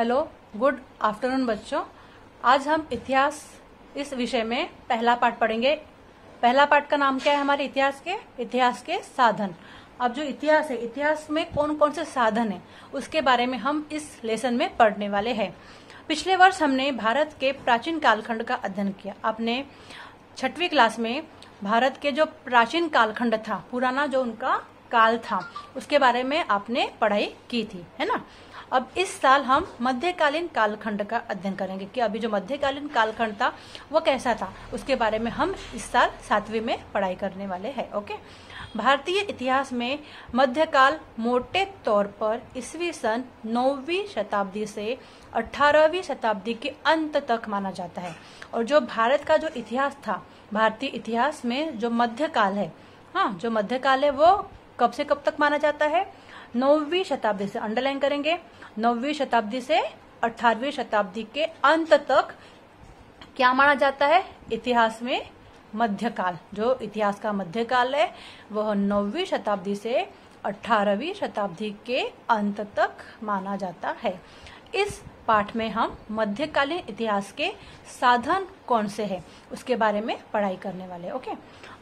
Hello, good afternoon बच्चों। आज हम इतिहास इस विषय में पहला पाठ पढ़ेंगे। पहला पाठ का नाम क्या है हमारे इतिहास के साधन। अब जो इतिहास है, इतिहास में कौन कौन से साधन है उसके बारे में हम इस लेसन में पढ़ने वाले हैं। पिछले वर्ष हमने भारत के प्राचीन कालखंड का अध्ययन किया। आपने 6वीं क्लास में भारत के जो प्राचीन कालखंड था, पुराना जो उनका काल था, उसके बारे में आपने पढ़ाई की थी, है ना। अब इस साल हम मध्यकालीन कालखंड का अध्ययन करेंगे कि अभी जो मध्यकालीन कालखंड था वो कैसा था, उसके बारे में हम इस साल 7वीं में पढ़ाई करने वाले हैं। ओके। भारतीय इतिहास में मध्यकाल मोटे तौर पर ईस्वी सन 9वीं शताब्दी से 18वीं शताब्दी के अंत तक माना जाता है। और जो भारत का जो इतिहास था, भारतीय इतिहास में जो मध्यकाल है, जो मध्यकाल है वो कब से कब तक माना जाता है? 9वीं शताब्दी से, अंडरलाइन करेंगे, 9वीं शताब्दी से 18वीं शताब्दी के अंत तक क्या माना जाता है इतिहास में? मध्यकाल। जो इतिहास का मध्यकाल है वह 9वीं शताब्दी से 18वीं शताब्दी के अंत तक माना जाता है। इस पाठ में हम मध्यकालीन इतिहास के साधन कौन से हैं उसके बारे में पढ़ाई करने वाले। ओके।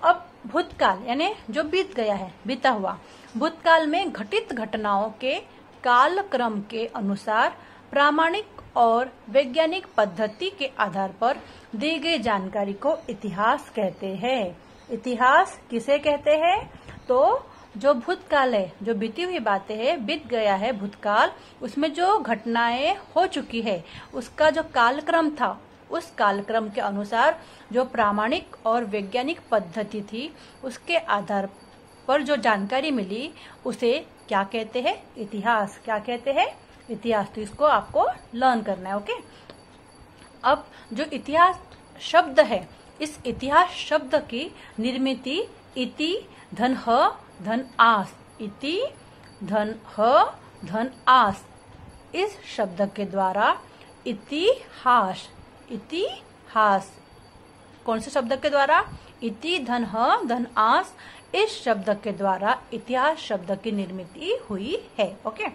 अब भूतकाल यानी जो बीत गया है, बीता हुआ, भूतकाल में घटित घटनाओं के कालक्रम के अनुसार प्रामाणिक और वैज्ञानिक पद्धति के आधार पर दी गई जानकारी को इतिहास कहते हैं। इतिहास किसे कहते हैं? तो जो भूतकाल है, जो बीती हुई बातें हैं, बीत गया है भूतकाल, उसमें जो घटनाएं हो चुकी है उसका जो कालक्रम था, उस कालक्रम के अनुसार जो प्रामाणिक और वैज्ञानिक पद्धति थी उसके आधार पर जो जानकारी मिली उसे क्या कहते हैं? इतिहास। क्या कहते हैं? इतिहास। तो इसको आपको लर्न करना है। ओके। अब जो इतिहास शब्द है, इस इतिहास शब्द की निर्मिति इति धन ह धन आस, इति धन ह धन आस, इस शब्द के द्वारा इतिहास, इतिहास कौन से शब्द के द्वारा? इति धन ह धन आस, इस शब्द के द्वारा इतिहास शब्द की निर्मिति हुई है। ओके।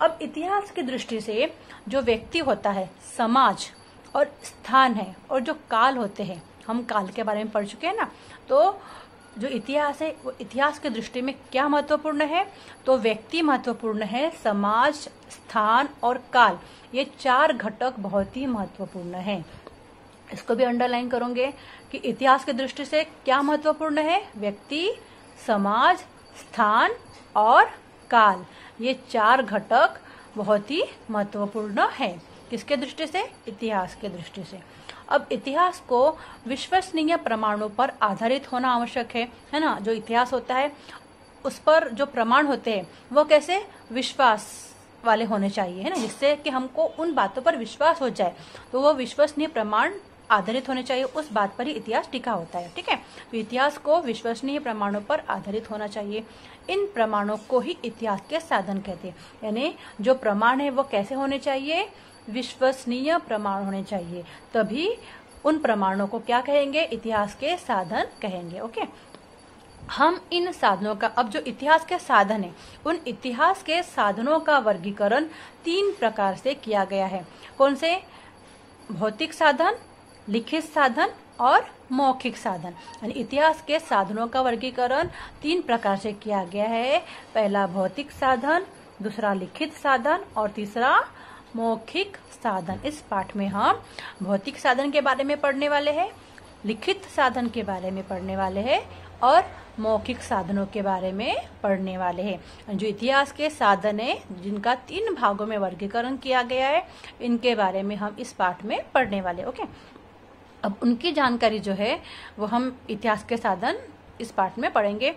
अब इतिहास की दृष्टि से जो व्यक्ति होता है, समाज और स्थान है, और जो काल होते हैं, हम काल के बारे में पढ़ चुके हैं ना। तो जो इतिहास है वो इतिहास की दृष्टि में क्या महत्वपूर्ण है? तो व्यक्ति महत्वपूर्ण है, समाज, स्थान और काल, ये 4 घटक बहुत ही महत्वपूर्ण है। इसको भी अंडरलाइन करोगे कि इतिहास की दृष्टि से क्या महत्वपूर्ण है? व्यक्ति, समाज, स्थान और काल, ये 4 घटक बहुत ही महत्वपूर्ण है। किसके दृष्टि से? इतिहास के दृष्टि से। अब इतिहास को विश्वसनीय प्रमाणों पर आधारित होना आवश्यक है ना। जो इतिहास होता है उस पर जो प्रमाण होते हैं वो कैसे? विश्वास वाले होने चाहिए, है ना, जिससे कि हमको उन बातों पर विश्वास हो जाए। तो वो विश्वसनीय प्रमाण आधारित होने चाहिए, उस बात पर ही इतिहास टिका होता है। ठीक है। तो इतिहास को विश्वसनीय प्रमाणों पर आधारित होना चाहिए। इन प्रमाणों को ही इतिहास के साधन कहते हैं। यानी जो प्रमाण है वो कैसे होने चाहिए? विश्वसनीय प्रमाण होने चाहिए, तभी उन प्रमाणों को क्या कहेंगे? इतिहास के साधन कहेंगे। ओके। हम इन साधनों का, अब जो इतिहास के साधन है, उन इतिहास के साधनों का वर्गीकरण 3 प्रकार से किया गया है। कौन से? भौतिक साधन, लिखित साधन और मौखिक साधन। यानी इतिहास के साधनों का वर्गीकरण 3 प्रकार से किया गया है। पहला भौतिक साधन, दूसरा लिखित साधन और तीसरा मौखिक साधन। इस पाठ में हम भौतिक साधन के बारे में पढ़ने वाले हैं, लिखित साधन के बारे में पढ़ने वाले हैं और मौखिक साधनों के बारे में पढ़ने वाले हैं। जो इतिहास के साधन है जिनका 3 भागों में वर्गीकरण किया गया है, इनके बारे में हम इस पाठ में पढ़ने वाले। ओके। अब उनकी जानकारी जो है वो हम इतिहास के साधन इस पाठ में पढ़ेंगे।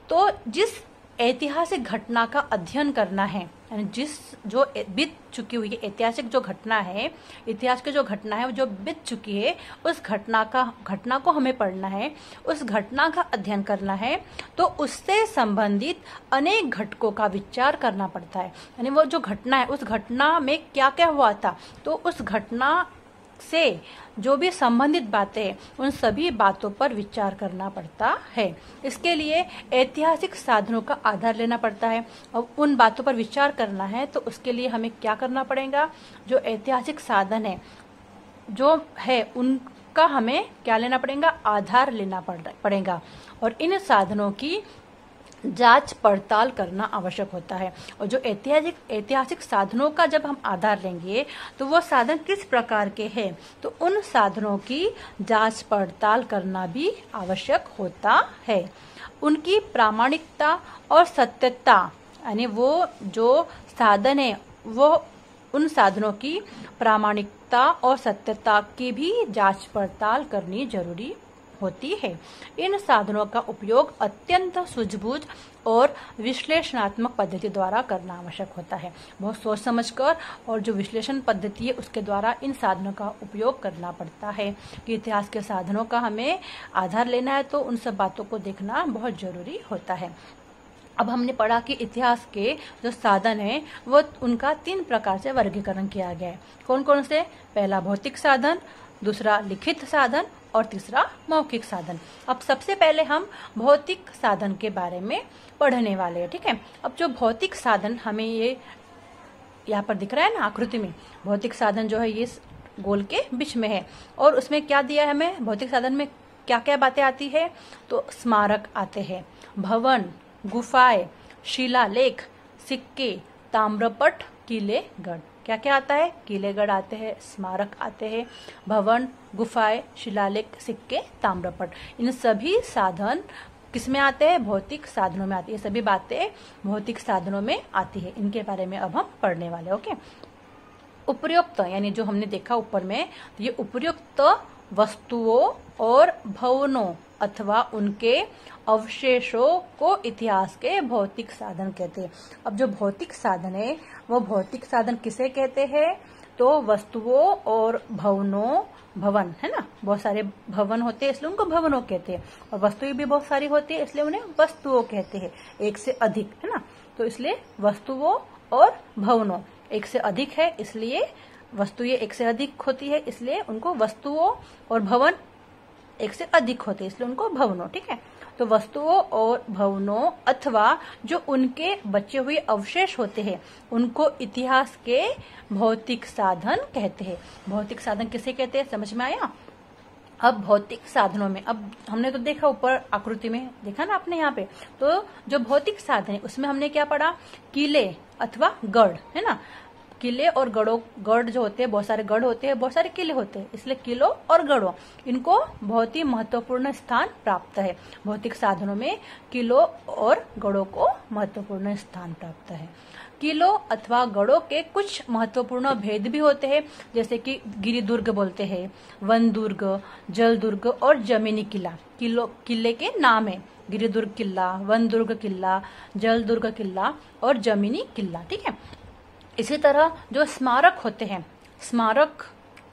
तो जिस ऐतिहासिक घटना का अध्ययन करना है, यानी जिस जो बीत चुकी हुई ऐतिहासिक जो घटना है, इतिहास की जो घटना है वो जो बीत चुकी है, उस घटना को हमें पढ़ना है, उस घटना का अध्ययन करना है। तो उससे संबंधित अनेक घटकों का विचार करना पड़ता है। यानी वो जो घटना है, उस घटना में क्या क्या हुआ था, तो उस घटना से जो भी संबंधित बातें हैं उन सभी बातों पर विचार करना पड़ता है। इसके लिए ऐतिहासिक साधनों का आधार लेना पड़ता है। अब उन बातों पर विचार करना है तो उसके लिए हमें क्या करना पड़ेगा, जो ऐतिहासिक साधन है जो है उनका हमें क्या लेना पड़ेगा, आधार लेना पड़ेगा और इन साधनों की जांच पड़ताल करना आवश्यक होता है। और जो ऐतिहासिक साधनों का जब हम आधार लेंगे तो वो साधन किस प्रकार के हैं, तो उन साधनों की जांच पड़ताल करना भी आवश्यक होता है। उनकी प्रामाणिकता और सत्यता, यानी वो जो साधन है वो उन साधनों की प्रामाणिकता और सत्यता की भी जांच पड़ताल करनी जरूरी होती है। इन साधनों का उपयोग अत्यंत सूझबूझ और विश्लेषणात्मक पद्धति द्वारा करना आवश्यक होता है। बहुत सोच समझकर और जो विश्लेषण पद्धति है उसके द्वारा इन साधनों का उपयोग करना पड़ता है। कि इतिहास के साधनों का हमें आधार लेना है तो उन सब बातों को देखना बहुत जरूरी होता है। अब हमने पढ़ा कि इतिहास के जो साधन है वो उनका 3 प्रकार से वर्गीकरण किया गया है। कौन कौन से? पहला भौतिक साधन, दूसरा लिखित साधन और तीसरा मौखिक साधन। अब सबसे पहले हम भौतिक साधन के बारे में पढ़ने वाले हैं, ठीक है। अब जो भौतिक साधन हमें ये यहाँ पर दिख रहा है ना आकृति में, भौतिक साधन जो है ये गोल के बीच में है और उसमें क्या दिया है हमें, भौतिक साधन में क्या क्या बातें आती है, तो स्मारक आते हैं, भवन, गुफाएं, शिलालेख, सिक्के, ताम्रपट, किले, गढ़। क्या क्या आता है? किले, गढ़ आते हैं, स्मारक आते हैं, भवन, गुफाएं, शिलालेख, सिक्के, ताम्रपट। इन सभी साधन किसमें आते हैं? भौतिक साधनों में आती है। सभी बातें भौतिक साधनों में आती है। इनके बारे में अब हम पढ़ने वाले। ओके, उपर्युक्त यानी जो हमने देखा ऊपर में, ये उपर्युक्त वस्तुओं और भवनों अथवा उनके अवशेषों को इतिहास के भौतिक साधन कहते हैं। अब जो भौतिक साधन है वो भौतिक साधन किसे कहते हैं? तो वस्तुओं और भवनों, भवन है ना, बहुत सारे भवन होते हैं इसलिए उनको भवनों कहते हैं, और वस्तुएं भी बहुत सारी होती है इसलिए उन्हें वस्तुओं कहते हैं, एक से अधिक है ना। तो इसलिए वस्तुओं और भवनों, एक से अधिक है इसलिए वस्तुएं एक से अधिक होती है इसलिए उनको वस्तुओं, और भवन एक से अधिक होते हैं इसलिए उनको भवनों, ठीक है। तो वस्तुओं और भवनों अथवा जो उनके बचे हुए अवशेष होते हैं उनको इतिहास के भौतिक साधन कहते हैं। भौतिक साधन किसे कहते हैं, समझ में आया? अब भौतिक साधनों में, अब हमने तो देखा ऊपर आकृति में देखा ना आपने यहाँ पे, तो जो भौतिक साधन है उसमें हमने क्या पढ़ा? किले अथवा गढ़ है ना। किले और गढ़ जो होते हैं, बहुत सारे गढ़ होते हैं, बहुत सारे किले होते हैं, इसलिए किलों और गढ़ों इनको बहुत ही महत्वपूर्ण स्थान प्राप्त है। भौतिक साधनों में किलों और गढ़ों को महत्वपूर्ण स्थान प्राप्त है। किलों अथवा गढ़ों के कुछ महत्वपूर्ण भेद भी होते हैं, जैसे कि गिरिदुर्ग बोलते हैं, वन दुर्ग, जल दुर्ग और जमीनी किला। किले के नाम है गिरिदुर्ग किला, वन दुर्ग किला, जल दुर्ग किला और जमीनी किला, ठीक है। इसी तरह जो स्मारक होते हैं, स्मारक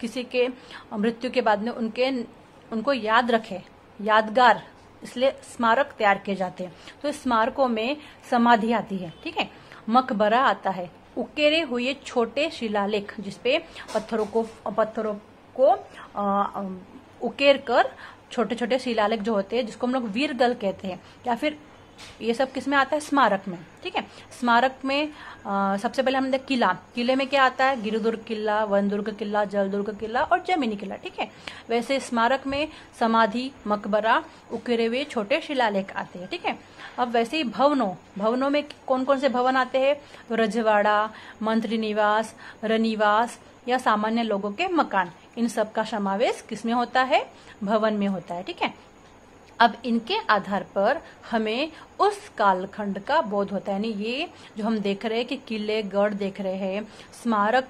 किसी के मृत्यु के बाद में उनको याद रखे, यादगार, इसलिए स्मारक तैयार किए जाते हैं। तो स्मारकों में समाधि आती है, ठीक है, मकबरा आता है, उकेरे हुए छोटे शिलालेख जिसपे पत्थरों को उकेर कर छोटे छोटे शिलालेख जो होते हैं जिसको हम लोग वीरगल कहते हैं, या फिर ये सब किस में आता है? स्मारक में, ठीक है। स्मारक में सबसे पहले हम देख किला, किले में क्या आता है? गिरिदुर्ग किला, वन दुर्ग किला, जल दुर्ग किला और जमीनी किला, ठीक है। वैसे स्मारक में समाधि, मकबरा, उकेरे हुए छोटे शिलालेख आते हैं, ठीक है। अब वैसे ही भवनों में कौन कौन से भवन आते हैं? तो रजवाड़ा, मंत्री निवास, रनिवास या सामान्य लोगों के मकान, इन सब का समावेश किसमें होता है? भवन में होता है, ठीक है। अब इनके आधार पर हमें उस कालखंड का बोध होता है, यानी ये जो हम देख रहे हैं कि किले, गढ़ देख रहे हैं, स्मारक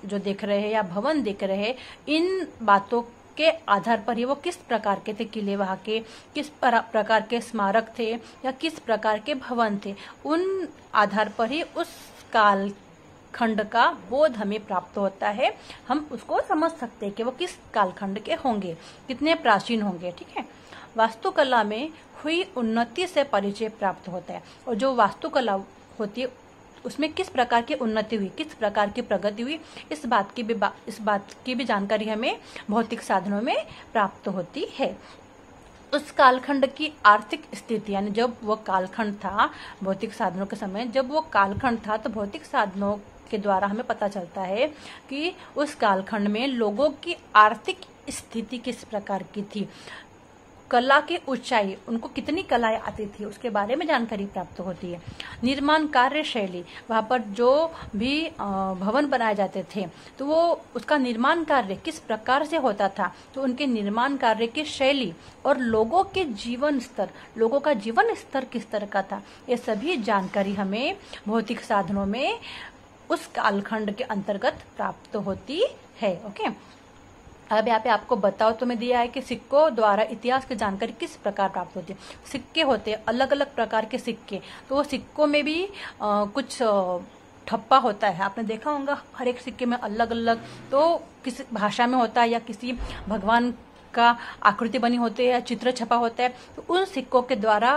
जो देख रहे हैं या भवन देख रहे हैं, इन बातों के आधार पर ही वो किस प्रकार के थे किले वहां के, किस प्रकार के स्मारक थे या किस प्रकार के भवन थे, उन आधार पर ही उस काल खंड का बोध हमें प्राप्त होता है। हम उसको समझ सकते हैं कि वो किस कालखंड के होंगे, कितने प्राचीन होंगे, ठीक है। वास्तुकला में हुई उन्नति से परिचय प्राप्त होता है, और जो वास्तुकला होती है उसमें किस प्रकार की उन्नति हुई, किस प्रकार की प्रगति हुई, इस बात की भी जानकारी हमें भौतिक साधनों में प्राप्त होती है। उस कालखंड की आर्थिक स्थिति, यानी जब वो कालखंड था भौतिक साधनों के समय, जब वो कालखंड था तो भौतिक साधनों के द्वारा हमें पता चलता है कि उस कालखंड में लोगों की आर्थिक स्थिति किस प्रकार की थी, कला की ऊंचाई, उनको कितनी कलाएं आती थी, उसके बारे में जानकारी प्राप्त होती है। निर्माण कार्य शैली, वहां पर जो भी भवन बनाए जाते थे तो वो उसका निर्माण कार्य किस प्रकार से होता था, तो उनके निर्माण कार्य की शैली और लोगों के जीवन स्तर, लोगों का जीवन स्तर किस तरह का था, ये सभी जानकारी हमें भौतिक साधनों में उस कालखंड के अंतर्गत प्राप्त होती है। ओके, अब यहाँ पे आपको बताओ तो मैं दिया है कि सिक्कों द्वारा इतिहास की जानकारी किस प्रकार प्राप्त होती है। सिक्के होते हैं अलग अलग प्रकार के सिक्के, तो वो सिक्कों में भी कुछ ठप्पा होता है, आपने देखा होगा हर एक सिक्के में अलग अलग, तो किसी भाषा में होता है या किसी भगवान का आकृति बनी होती है या चित्र छपा होता है, तो उन सिक्कों के द्वारा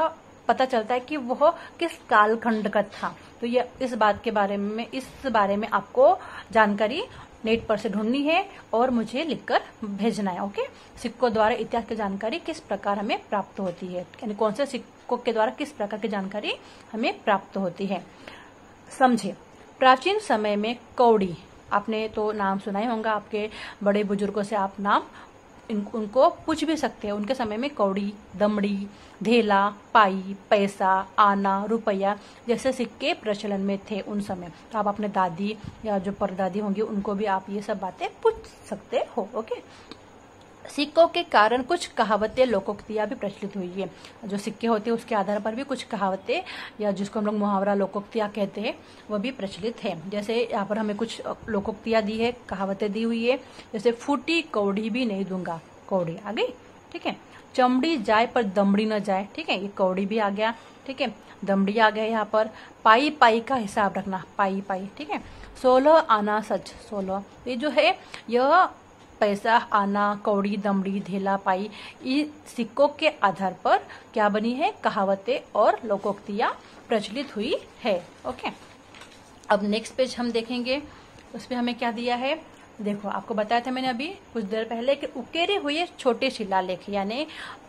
पता चलता है कि वह किस कालखंड का था। तो ये इस बारे में आपको जानकारी नेट पर से ढूंढनी है और मुझे लिखकर भेजना है। ओके, सिक्कों द्वारा इतिहास की जानकारी किस प्रकार हमें प्राप्त होती है, यानी कौन से सिक्कों के द्वारा किस प्रकार की जानकारी हमें प्राप्त होती है। समझे, प्राचीन समय में कौड़ी, आपने तो नाम सुना ही होगा, आपके बड़े बुजुर्गों से आप नाम उनको पूछ भी सकते हैं। उनके समय में कौड़ी, दमड़ी, धेला, पाई, पैसा, आना, रुपया जैसे सिक्के प्रचलन में थे उन समय। तो आप अपने दादी या जो परदादी होंगी उनको भी आप ये सब बातें पूछ सकते हो। ओके, सिक्कों के कारण कुछ कहावतें, लोकोक्तियां भी प्रचलित हुई है। जो सिक्के होते हैं उसके आधार पर भी कुछ कहावतें या जिसको हम लोग मुहावरा, लोकोक्तियां कहते हैं, वह भी प्रचलित है। जैसे यहाँ पर हमें कुछ लोकोक्तियां दी है, कहावतें दी हुई है, जैसे फूटी कौड़ी भी नहीं दूंगा, कौड़ी आ गई, ठीक है। चमड़ी जाए पर दमड़ी न जाए, ठीक है, ये कौड़ी भी आ गया, ठीक है। दमड़ी आ गया यहाँ पर। पाई पाई का हिसाब रखना, पाई पाई, ठीक है। 16 आना सच, 16, ये जो है यह पैसा, आना, कौड़ी, दमड़ी, धेला, पाई, ये सिक्कों के आधार पर क्या बनी है, कहावतें और लोकोक्तियां प्रचलित हुई है। ओके, अब नेक्स्ट पेज हम देखेंगे, उसमें हमें क्या दिया है। देखो, आपको बताया था मैंने अभी कुछ देर पहले कि उकेरे हुए छोटे शिलालेख, यानी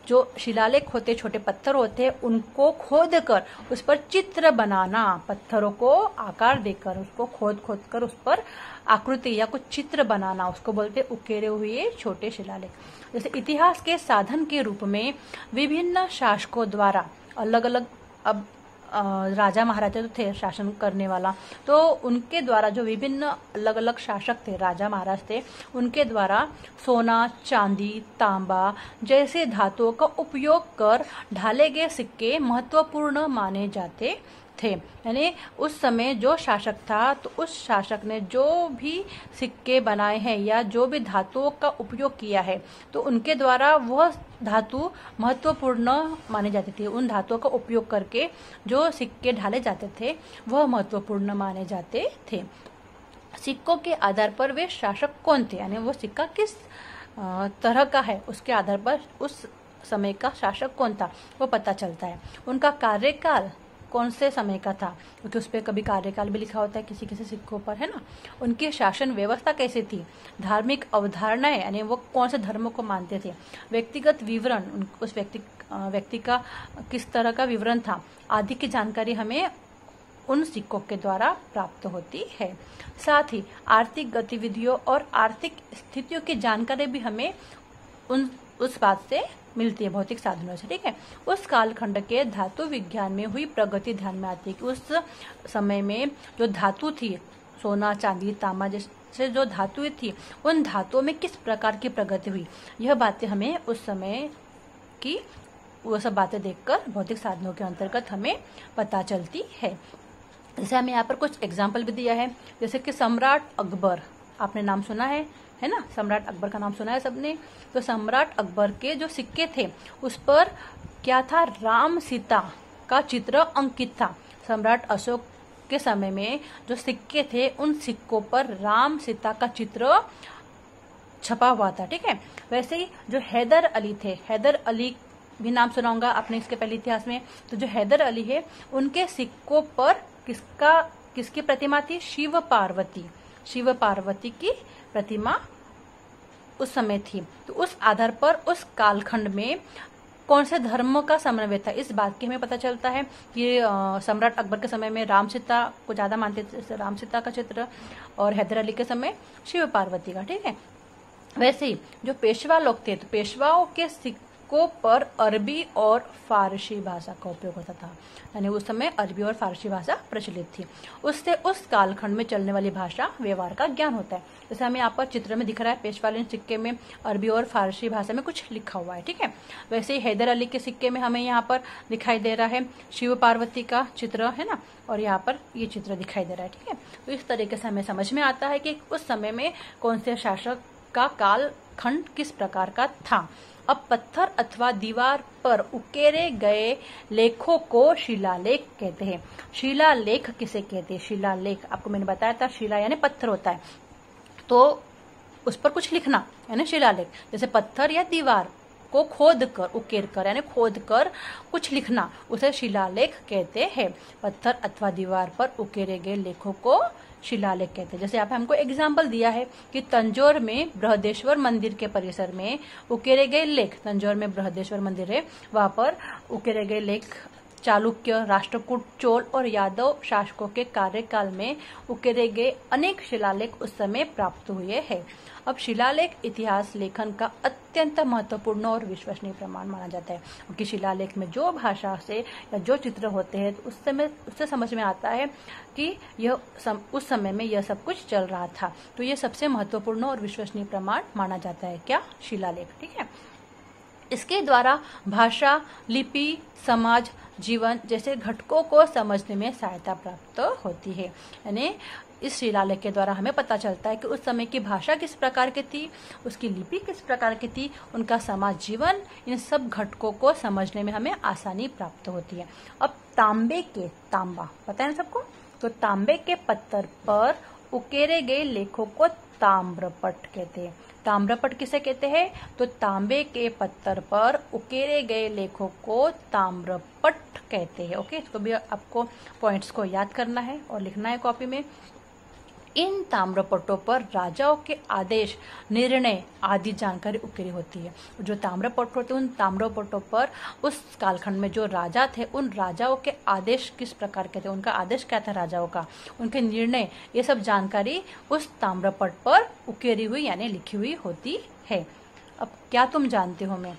जो शिलालेख होते, छोटे पत्थर होते हैं, उनको खोद कर उस पर चित्र बनाना, पत्थरों को आकार देकर उसको खोद कर उस पर आकृति या कुछ चित्र बनाना, उसको बोलते उकेरे हुए छोटे शिलालेख। जैसे इतिहास के साधन के रूप में विभिन्न शासकों द्वारा अलग अलग, अब राजा महाराजा तो थे शासन करने वाला, तो उनके द्वारा जो विभिन्न अलग अलग शासक थे, राजा महाराज थे, उनके द्वारा सोना, चांदी, तांबा जैसे धातुओं का उपयोग कर ढाले गए सिक्के महत्वपूर्ण माने जाते थे। यानी उस समय जो शासक था, तो उस शासक ने जो भी सिक्के बनाए हैं या जो भी धातुओं का उपयोग किया है, तो उनके द्वारा वह धातु महत्वपूर्ण माने जाते थे। उन धातुओं का उपयोग करके जो सिक्के ढाले जाते थे वह महत्वपूर्ण माने जाते थे। सिक्कों के आधार पर वे शासक कौन थे, यानी वो सिक्का किस तरह का है, उसके आधार पर उस समय का शासक कौन था वो पता चलता है। उनका कार्यकाल कौन से समय का था, क्योंकि उस पर कभी कार्यकाल भी लिखा होता है किसी किसी सिक्कों पर, है ना। उनकी शासन व्यवस्था कैसी थी, धार्मिक अवधारणाएं, यानी वो कौन से धर्मों को मानते थे, व्यक्तिगत विवरण, उस व्यक्ति का किस तरह का विवरण था, आदि की जानकारी हमें उन सिक्कों के द्वारा प्राप्त होती है। साथ ही आर्थिक गतिविधियों और आर्थिक स्थितियों की जानकारी भी हमें उस बात से मिलती है, भौतिक साधनों से, ठीक है। उस कालखंड के धातु विज्ञान में हुई प्रगति ध्यान में आती है कि उस समय में जो धातु थी, सोना, चांदी, तांबा जैसे जो धातुएं थी, उन धातुओं में किस प्रकार की प्रगति हुई, यह बातें हमें उस समय की वो सब बातें देखकर भौतिक साधनों के अंतर्गत हमें पता चलती है। जैसे हमें यहाँ पर कुछ एग्जाम्पल भी दिया है, जैसे कि सम्राट अकबर, आपने नाम सुना है ना, सम्राट अकबर का नाम सुना है सबने। तो सम्राट अकबर के जो सिक्के थे उस पर क्या था, राम सीता का चित्र अंकित था। सम्राट अशोक के समय में जो सिक्के थे उन सिक्कों पर राम सीता का चित्र छपा हुआ था, ठीक है। वैसे ही जो हैदर अली थे, हैदर अली भी नाम सुना होगा आपने इसके पहले इतिहास में, तो जो हैदर अली है उनके सिक्कों पर किसका किसकी प्रतिमा थी? शिव पार्वती, शिव पार्वती की प्रतिमा उस समय थी। तो उस आधार पर उस कालखंड में कौन से धर्म का समन्वय था, इस बात की हमें पता चलता है कि सम्राट अकबर के समय में राम सीता को ज्यादा मानते थे, राम सीता का चित्र, और हैदर अली के समय शिव पार्वती का। ठीक है, वैसे ही जो पेशवा लोग थे, तो पेशवाओं के सिक्कों पर अरबी और फारसी भाषा का उपयोग होता था, यानी उस समय अरबी और फारसी भाषा प्रचलित थी। उससे उस कालखंड में चलने वाली भाषा व्यवहार का ज्ञान होता है। जैसे हमें यहाँ पर चित्र में दिख रहा है, पेशवालिन सिक्के में अरबी और फारसी भाषा में कुछ लिखा हुआ है। ठीक है, वैसे ही हैदर अली के सिक्के में हमें यहाँ पर दिखाई दे रहा है शिव पार्वती का चित्र, है ना, और यहाँ पर ये चित्र दिखाई दे रहा है। ठीक है, तो इस तरीके से हमें समझ में आता है कि उस समय में कौन से शासक का कालखंड किस प्रकार का था। अब पत्थर अथवा दीवार पर उकेरे गए लेखों को शिलालेख कहते हैं। शिलालेख किसे कहते हैं? शिलालेख आपको मैंने बताया था, शिला यानी पत्थर होता है, तो उस पर कुछ लिखना यानी शिलालेख। जैसे पत्थर या दीवार को खोद कर, उकेर कर यानी खोद कर कुछ लिखना, उसे शिलालेख कहते हैं। पत्थर अथवा दीवार पर उकेरे गए लेखों को शिलालेख कहते हैं। जैसे यहाँ पे हमको एग्जाम्पल दिया है कि तंजौर में बृहदेश्वर मंदिर के परिसर में उकेरे गए लेख, तंजौर में बृहदेश्वर मंदिर है, वहां पर उकेरे गए लेख चालुक्य, राष्ट्रकूट, चोल और यादव शासकों के कार्यकाल में उकेरे गए अनेक शिलालेख उस समय प्राप्त हुए हैं। अब शिलालेख इतिहास लेखन का अत्यंत महत्वपूर्ण और विश्वसनीय प्रमाण माना जाता है, क्योंकि शिलालेख में जो भाषा से या जो चित्र होते हैं तो उससे समझ में आता है कि उस समय में यह सब कुछ चल रहा था। तो ये सबसे महत्वपूर्ण और विश्वसनीय प्रमाण माना जाता है, क्या? शिलालेख। ठीक है, इसके द्वारा भाषा, लिपि, समाज, जीवन जैसे घटकों को समझने में सहायता प्राप्त होती है। यानी इस शिलालेख के द्वारा हमें पता चलता है कि उस समय की भाषा किस प्रकार की थी, उसकी लिपि किस प्रकार की थी, उनका समाज जीवन, इन सब घटकों को समझने में हमें आसानी प्राप्त होती है। अब तांबा पता है ना सबको, तो तांबे के पत्थर पर उकेरे गए लेखों को ताम्रपट कहते हैं। ताम्रपट किसे कहते हैं? तो तांबे के पत्थर पर उकेरे गए लेखों को ताम्रपट कहते हैं। ओके, इसको भी आपको पॉइंट्स को याद करना है और लिखना है कॉपी में। इन ताम्रपटों पर राजाओं के आदेश, निर्णय आदि जानकारी उकेरी होती है। जो ताम्रपट होते हैं, उन ताम्रपटों पर उस कालखंड में जो राजा थे, उन राजाओं के आदेश किस प्रकार के थे, उनका आदेश क्या था राजाओं का, उनके निर्णय, ये सब जानकारी उस ताम्रपट पर उकेरी हुई यानी लिखी हुई होती है। अब क्या तुम जानते हो? मैं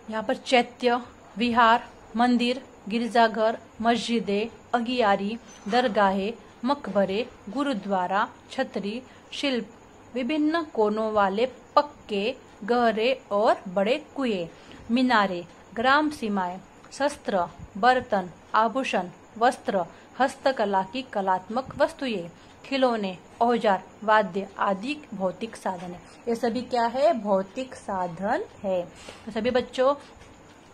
यहाँ पर चैत्य, विहार, मंदिर, गिरजाघर, मस्जिदें, अगियारी, दरगाहें, मकबरे, गुरुद्वारा, छतरी, शिल्प, विभिन्न कोनों वाले पक्के, गहरे और बड़े कुएं, मीनारे, ग्राम सीमाएं, शस्त्र, बर्तन, आभूषण, वस्त्र, हस्तकला की कलात्मक वस्तुएं, खिलौने, औजार, वाद्य आदि भौतिक साधन है। ये सभी क्या है? भौतिक साधन है। तो सभी बच्चों,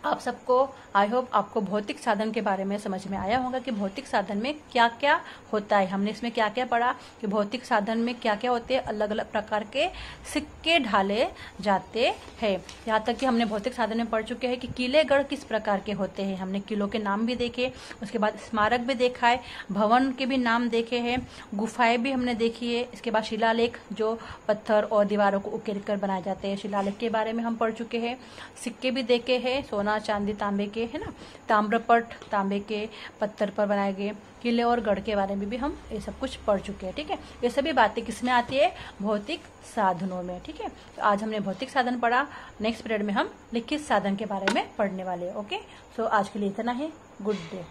आप सबको आई होप आपको भौतिक साधन के बारे में समझ में आया होगा कि भौतिक साधन में क्या क्या होता है। हमने इसमें क्या क्या पढ़ा कि भौतिक साधन में क्या क्या होते हैं, अलग अलग प्रकार के सिक्के ढाले जाते हैं। यहाँ तक कि हमने भौतिक साधन में पढ़ चुके हैं कि किले गढ़ किस प्रकार के होते हैं। हमने किलों के नाम भी देखे, उसके बाद स्मारक भी देखा है, भवन के भी नाम देखे हैं, गुफाएं भी हमने देखी है। इसके बाद शिलालेख जो पत्थर और दीवारों को उकेर कर बनाए जाते हैं, शिलालेख के बारे में हम पढ़ चुके हैं। सिक्के भी देखे हैं, सोना चांदी तांबे के, है ना, ताम्रपट तांबे के पत्थर पर बनाए गए, किले और गढ़ के बारे में भी हम ये सब कुछ पढ़ चुके हैं। ठीक है, ये सभी बातें किसमें आती है? भौतिक साधनों में। ठीक है, तो आज हमने भौतिक साधन पढ़ा। नेक्स्ट पीरियड में हम लिखित साधन के बारे में पढ़ने वाले हैं। ओके, सो आज के लिए इतना ही। Good day.